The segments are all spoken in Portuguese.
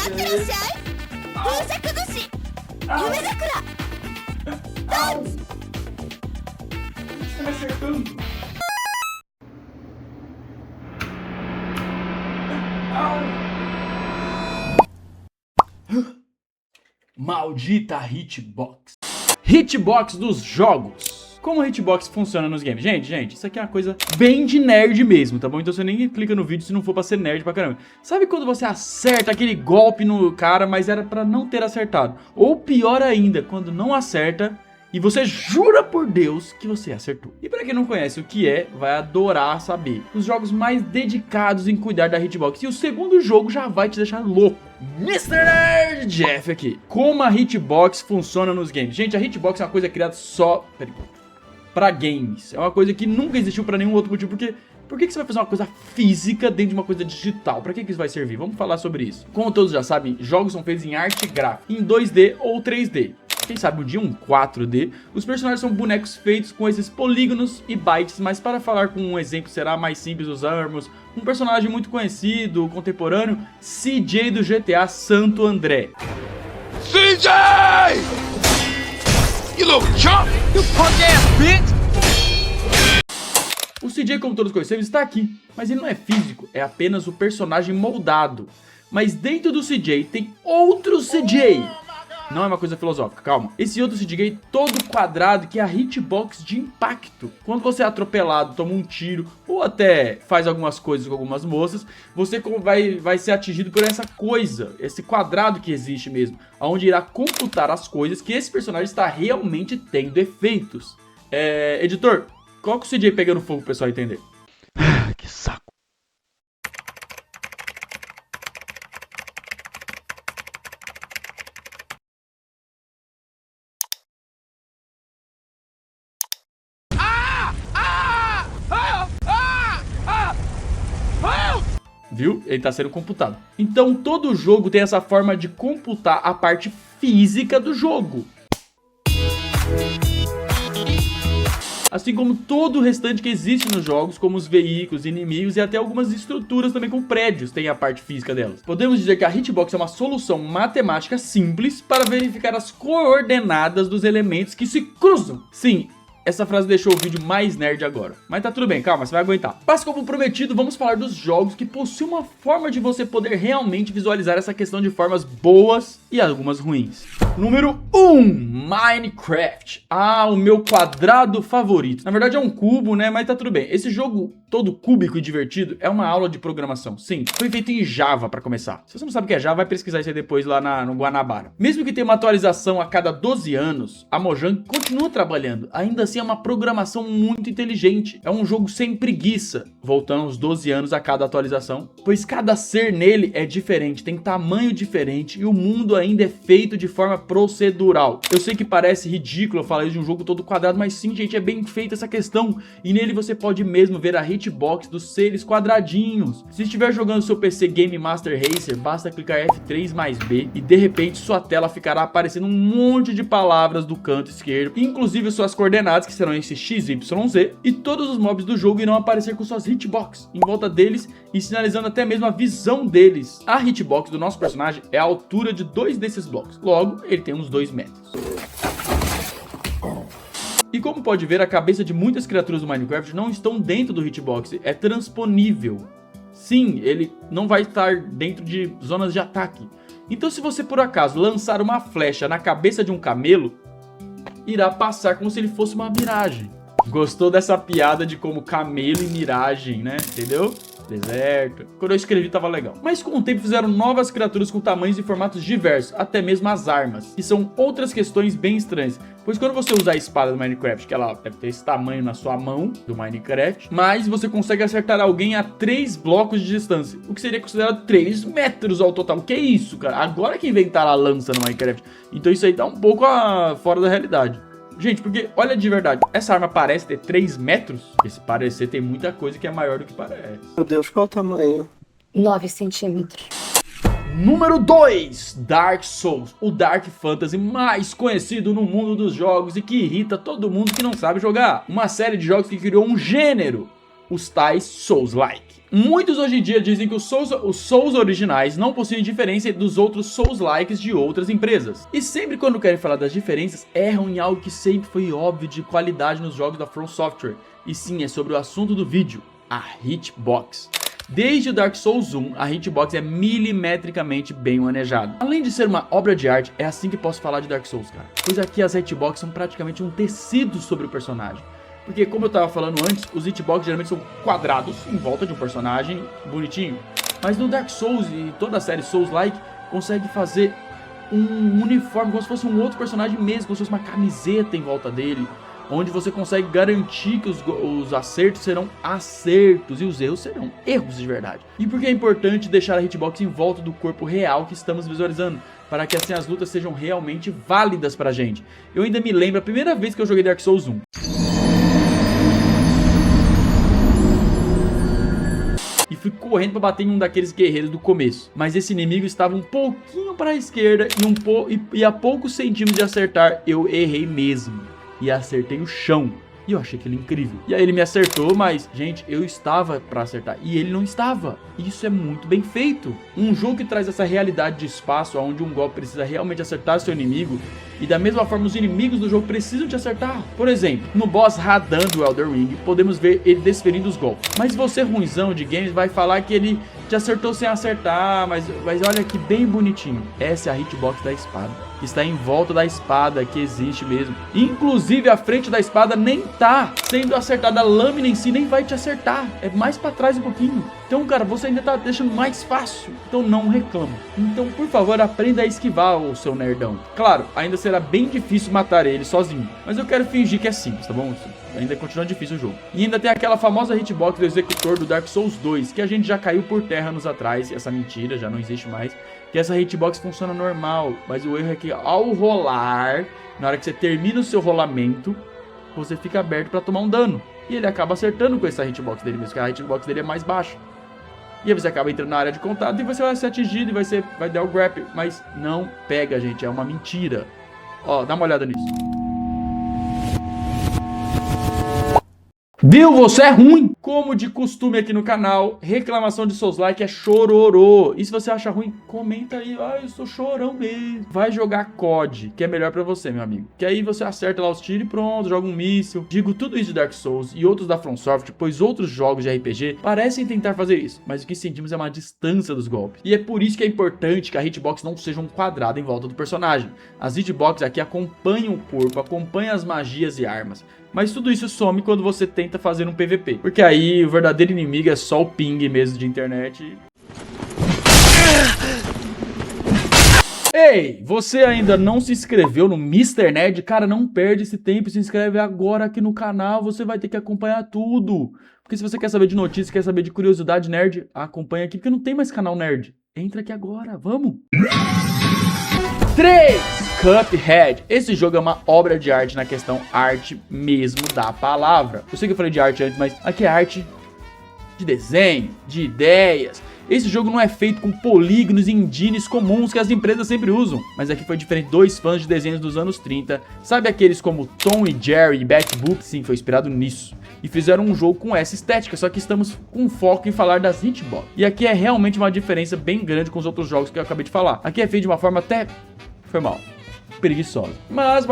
Você tá me acertando. Maldita hitbox. Hitbox dos jogos. Como a hitbox funciona nos games? Gente, isso aqui é uma coisa bem de nerd mesmo, tá bom? Então você nem clica no vídeo se não for pra ser nerd pra caramba. Sabe quando você acerta aquele golpe no cara, mas era pra não ter acertado? Ou pior ainda, quando não acerta e você jura por Deus que você acertou. E pra quem não conhece o que é, vai adorar saber. Os jogos mais dedicados em cuidar da hitbox. E o segundo jogo já vai te deixar louco. Mr. Nerd Jeff aqui. Como a hitbox funciona nos games? Gente, a hitbox é uma coisa criada só pra games. É uma coisa que nunca existiu pra nenhum outro motivo. Porque por que você vai fazer uma coisa física dentro de uma coisa digital? Pra que isso vai servir? Vamos falar sobre isso. Como todos já sabem, jogos são feitos em arte gráfica, em 2D ou 3D. Quem sabe um dia um 4D. Os personagens são bonecos feitos com esses polígonos e bytes, mas para falar com um exemplo será mais simples usarmos um personagem muito conhecido, contemporâneo, CJ do GTA Santo André. CJ! You little chump! You punk ass bitch! O CJ, como todos conhecemos, está aqui, mas ele não é físico, é apenas o personagem moldado. Mas dentro do CJ tem outro CJ. Não é uma coisa filosófica, calma. Esse outro CJ todo quadrado que é a hitbox de impacto. Quando você é atropelado, toma um tiro ou até faz algumas coisas com algumas moças, você vai ser atingido por essa coisa, esse quadrado que existe mesmo, onde irá computar as coisas que esse personagem está realmente tendo efeitos. Editor, coloca o CJ pegando fogo pro pessoal entender. Que saco. Viu? Ele está sendo computado. Então todo jogo tem essa forma de computar a parte física do jogo. Assim como todo o restante que existe nos jogos, como os veículos, inimigos e até algumas estruturas também com prédios, tem a parte física delas. Podemos dizer que a hitbox é uma solução matemática simples para verificar as coordenadas dos elementos que se cruzam. Sim, essa frase deixou o vídeo mais nerd agora. Mas tá tudo bem, calma, você vai aguentar. Mas como prometido, vamos falar dos jogos que possuem uma forma de você poder realmente visualizar essa questão de formas boas e algumas ruins. Número 1, Minecraft. Ah, o meu quadrado favorito. Na verdade é um cubo, né, mas tá tudo bem. Esse jogo todo cúbico e divertido é uma aula de programação. Sim, foi feito em Java pra começar. Se você não sabe o que é Java, vai pesquisar isso aí depois lá no Guanabara. Mesmo que tenha uma atualização a cada 12 anos, a Mojang continua trabalhando. Ainda assim é uma programação muito inteligente. É um jogo sem preguiça, voltando aos 12 anos a cada atualização, pois cada ser nele é diferente, tem tamanho diferente e o mundo ainda é feito de forma procedural. Eu sei que parece ridículo eu falar isso de um jogo todo quadrado, mas sim, gente, é bem feita essa questão e nele você pode mesmo ver a hitbox dos seres quadradinhos. Se estiver jogando seu PC Game Master Racer, basta clicar F3 mais B e de repente sua tela ficará aparecendo um monte de palavras do canto esquerdo, inclusive suas coordenadas, que serão esse XYZ, e todos os mobs do jogo irão aparecer com suas hitbox em volta deles e sinalizando até mesmo a visão deles. A hitbox do nosso personagem é a altura de 2 desses blocos, logo ele tem uns 2 metros. E como pode ver, a cabeça de muitas criaturas do Minecraft não estão dentro do hitbox, é transponível. Sim, ele não vai estar dentro de zonas de ataque. Então se você por acaso lançar uma flecha na cabeça de um camelo, irá passar como se ele fosse uma miragem. Gostou dessa piada de como camelo e miragem, né? Entendeu? Deserto. Quando eu escrevi tava legal. Mas com o tempo fizeram novas criaturas com tamanhos e formatos diversos, até mesmo as armas, que são outras questões bem estranhas. Pois quando você usar a espada do Minecraft, que ela deve ter esse tamanho na sua mão do Minecraft, mas você consegue acertar alguém a 3 blocos de distância, o que seria considerado 3 metros ao total. O que é isso, cara? Agora que inventaram a lança no Minecraft. Então isso aí tá um pouco fora da realidade. Gente, porque, olha de verdade, essa arma parece ter 3 metros? Porque se parecer, tem muita coisa que é maior do que parece. Meu Deus, qual o tamanho? 9 centímetros. Número 2, Dark Souls, o Dark Fantasy mais conhecido no mundo dos jogos e que irrita todo mundo que não sabe jogar. Uma série de jogos que criou um gênero, os tais Souls-like. Muitos hoje em dia dizem que os Souls originais não possuem diferença dos outros Souls-likes de outras empresas. E sempre quando querem falar das diferenças, erram em algo que sempre foi óbvio de qualidade nos jogos da From Software. E sim, é sobre o assunto do vídeo, a hitbox. Desde o Dark Souls 1, a hitbox é milimetricamente bem manejada. Além de ser uma obra de arte, é assim que posso falar de Dark Souls, cara. Pois aqui as hitbox são praticamente um tecido sobre o personagem. Porque, como eu tava falando antes, os hitbox geralmente são quadrados em volta de um personagem bonitinho. Mas no Dark Souls e toda a série Souls-like consegue fazer um uniforme, como se fosse um outro personagem mesmo, como se fosse uma camiseta em volta dele, onde você consegue garantir que os acertos serão acertos e os erros serão erros de verdade. E por que é importante deixar a hitbox em volta do corpo real que estamos visualizando? Para que assim as lutas sejam realmente válidas pra gente. Eu ainda me lembro a primeira vez que eu joguei Dark Souls 1. E fui correndo para bater em um daqueles guerreiros do começo. Mas esse inimigo estava um pouquinho para a esquerda e a poucos centímetros de acertar, eu errei mesmo. E acertei o chão. E eu achei aquilo incrível. E aí ele me acertou, mas, gente, eu estava para acertar. E ele não estava. Isso é muito bem feito. Um jogo que traz essa realidade de espaço, onde um golpe precisa realmente acertar seu inimigo. E da mesma forma, os inimigos do jogo precisam te acertar. Por exemplo, no boss Radan do Elden Ring, podemos ver ele desferindo os golpes. Mas você, ruinzão de games, vai falar que ele te acertou sem acertar. Mas olha que bem bonitinho. Essa é a hitbox da espada. Está em volta da espada, que existe mesmo. Inclusive, a frente da espada nem tá sendo acertada. A lâmina em si nem vai te acertar. É mais pra trás um pouquinho. Então, cara, você ainda tá deixando mais fácil. Então, não reclama. Então, por favor, aprenda a esquivar o seu nerdão. Claro, ainda será bem difícil matar ele sozinho. Mas eu quero fingir que é simples, tá bom? Ainda continua difícil o jogo. E ainda tem aquela famosa hitbox do executor do Dark Souls 2, que a gente já caiu por terra anos atrás. E essa mentira já não existe mais. Que essa hitbox funciona normal, mas o erro é que ao rolar, na hora que você termina o seu rolamento, você fica aberto para tomar um dano. E ele acaba acertando com essa hitbox dele mesmo, porque a hitbox dele é mais baixa. E aí você acaba entrando na área de contato e você vai ser atingido e vai dar o grab. Mas não pega, gente, é uma mentira. Ó, dá uma olhada nisso. Viu? Você é ruim! Como de costume aqui no canal, reclamação de Souls-like é chororô. E se você acha ruim, comenta aí. Ah, eu sou chorão mesmo. Vai jogar COD, que é melhor pra você, meu amigo. Que aí você acerta lá os tiros e pronto, joga um míssil. Digo tudo isso de Dark Souls e outros da From Software, pois outros jogos de RPG parecem tentar fazer isso. Mas o que sentimos é uma distância dos golpes. E é por isso que é importante que a hitbox não seja um quadrado em volta do personagem. As hitboxes aqui acompanham o corpo, acompanham as magias e armas. Mas tudo isso some quando você tenta fazer um PVP. Porque aí o verdadeiro inimigo é só o ping mesmo de internet. Ei, você ainda não se inscreveu no Mr. Nerd? Cara, não perde esse tempo, se inscreve agora aqui no canal, você vai ter que acompanhar tudo. Porque se você quer saber de notícias, quer saber de curiosidade nerd, acompanha aqui, porque não tem mais canal nerd. Entra aqui agora, vamos! 3. Cuphead. Esse jogo é uma obra de arte na questão arte mesmo da palavra. Eu sei que eu falei de arte antes, mas aqui é arte de desenho, de ideias. Esse jogo não é feito com polígonos e engines comuns que as empresas sempre usam. Mas aqui foi diferente. Dois fãs de desenhos dos anos 30. Sabe aqueles como Tom e Jerry e Betty Boop? Sim, foi inspirado nisso. E fizeram um jogo com essa estética, só que estamos com foco em falar das hitbox. E aqui é realmente uma diferença bem grande com os outros jogos que eu acabei de falar. Aqui é feito de uma forma até... foi mal. Preguiçosa. Mas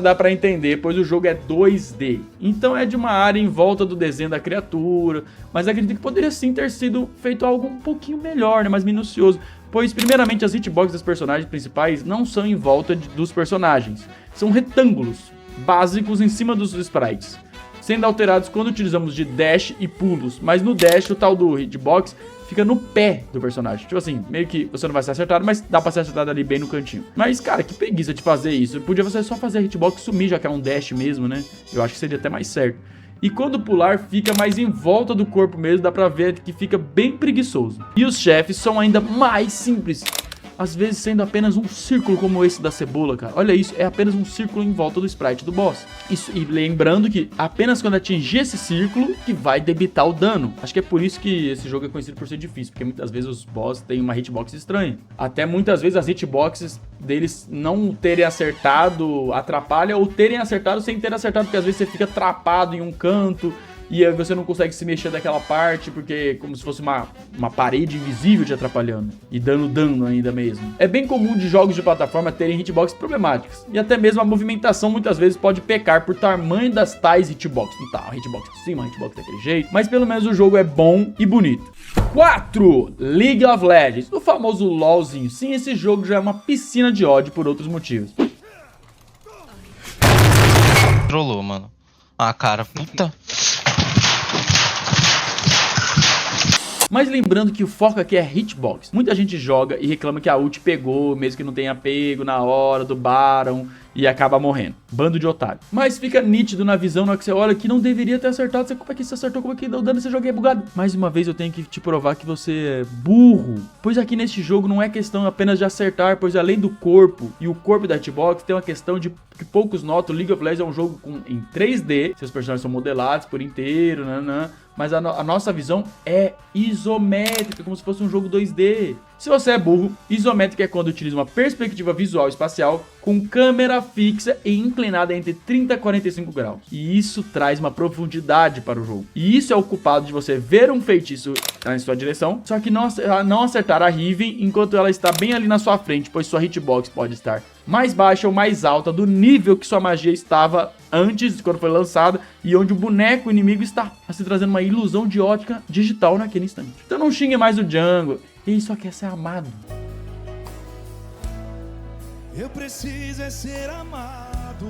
dá pra entender, pois o jogo é 2D. Então é de uma área em volta do desenho da criatura. Mas acredito que poderia sim ter sido feito algo um pouquinho melhor, né? Mais minucioso. Pois, primeiramente, as hitboxes dos personagens principais não são em volta dos personagens. São retângulos básicos em cima dos sprites, sendo alterados quando utilizamos de dash e pulos. Mas no dash, o tal do hitbox fica no pé do personagem. Tipo assim, meio que você não vai ser acertado, mas dá pra ser acertado ali bem no cantinho. Mas, cara, que preguiça de fazer isso. Podia você só fazer a hitbox sumir, já que é um dash mesmo, né? Eu acho que seria até mais certo. E quando pular, fica mais em volta do corpo mesmo, dá pra ver que fica bem preguiçoso. E os chefes são ainda mais simples. Às vezes sendo apenas um círculo como esse da cebola, cara. Olha isso, é apenas um círculo em volta do sprite do boss. Isso, e lembrando que apenas quando atingir esse círculo que vai debitar o dano. Acho que é por isso que esse jogo é conhecido por ser difícil, porque muitas vezes os boss têm uma hitbox estranha. Até muitas vezes as hitboxes deles não terem acertado atrapalha, ou terem acertado sem ter acertado, porque às vezes você fica atrapado em um canto. e aí você não consegue se mexer daquela parte, porque é como se fosse uma parede invisível te atrapalhando e dando dano ainda mesmo. É bem comum de jogos de plataforma terem hitbox problemáticas, e até mesmo a movimentação muitas vezes pode pecar por tamanho das tais hitbox. Não tá, hitbox por cima, hitbox daquele jeito, mas pelo menos o jogo é bom e bonito. 4. League of Legends, o famoso LOLzinho. Sim, esse jogo já é uma piscina de ódio por outros motivos. Trollou, mano. Ah, cara, puta. Mas lembrando que o foco aqui é hitbox. Muita gente joga e reclama que a ult pegou, mesmo que não tenha pego na hora do Baron, e acaba morrendo. Bando de otário. Mas fica nítido na visão na hora que você olha que não deveria ter acertado. Você, como é que você acertou? Como é que deu dano? Esse jogo é bugado. Mais uma vez eu tenho que te provar que você é burro. Pois aqui neste jogo não é questão apenas de acertar, pois além do corpo e o corpo da hitbox, tem uma questão de que poucos notam. League of Legends é um jogo em 3D. Seus personagens são modelados por inteiro, mas a nossa visão é isométrica, como se fosse um jogo 2D. Se você é burro, isométrica é quando utiliza uma perspectiva visual espacial com câmera fixa e inclinada entre 30 e 45 graus. E isso traz uma profundidade para o jogo. E isso é o culpado de você ver um feitiço em sua direção, só que não acertar a Riven enquanto ela está bem ali na sua frente, pois sua hitbox pode estar mais baixa ou mais alta do nível que sua magia estava antes, quando foi lançada, e onde o boneco inimigo está, assim trazendo uma ilusão de ótica digital naquele instante. Então não xingue mais o jungle, ele só quer ser amado. Eu preciso é ser amado.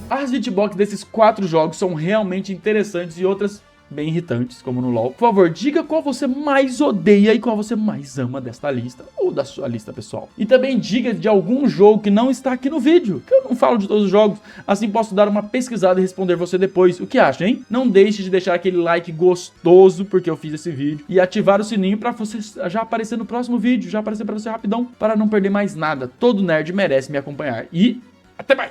As hitbox desses 4 jogos são realmente interessantes e outras bem irritantes, como no LoL. Por favor, diga qual você mais odeia e qual você mais ama desta lista, ou da sua lista pessoal. E também diga de algum jogo que não está aqui no vídeo, que eu não falo de todos os jogos, assim posso dar uma pesquisada e responder você depois. O que acha, hein? Não deixe de deixar aquele like gostoso, porque eu fiz esse vídeo, e ativar o sininho pra você já aparecer no próximo vídeo, já aparecer pra você rapidão, para não perder mais nada. Todo nerd merece me acompanhar. E até mais!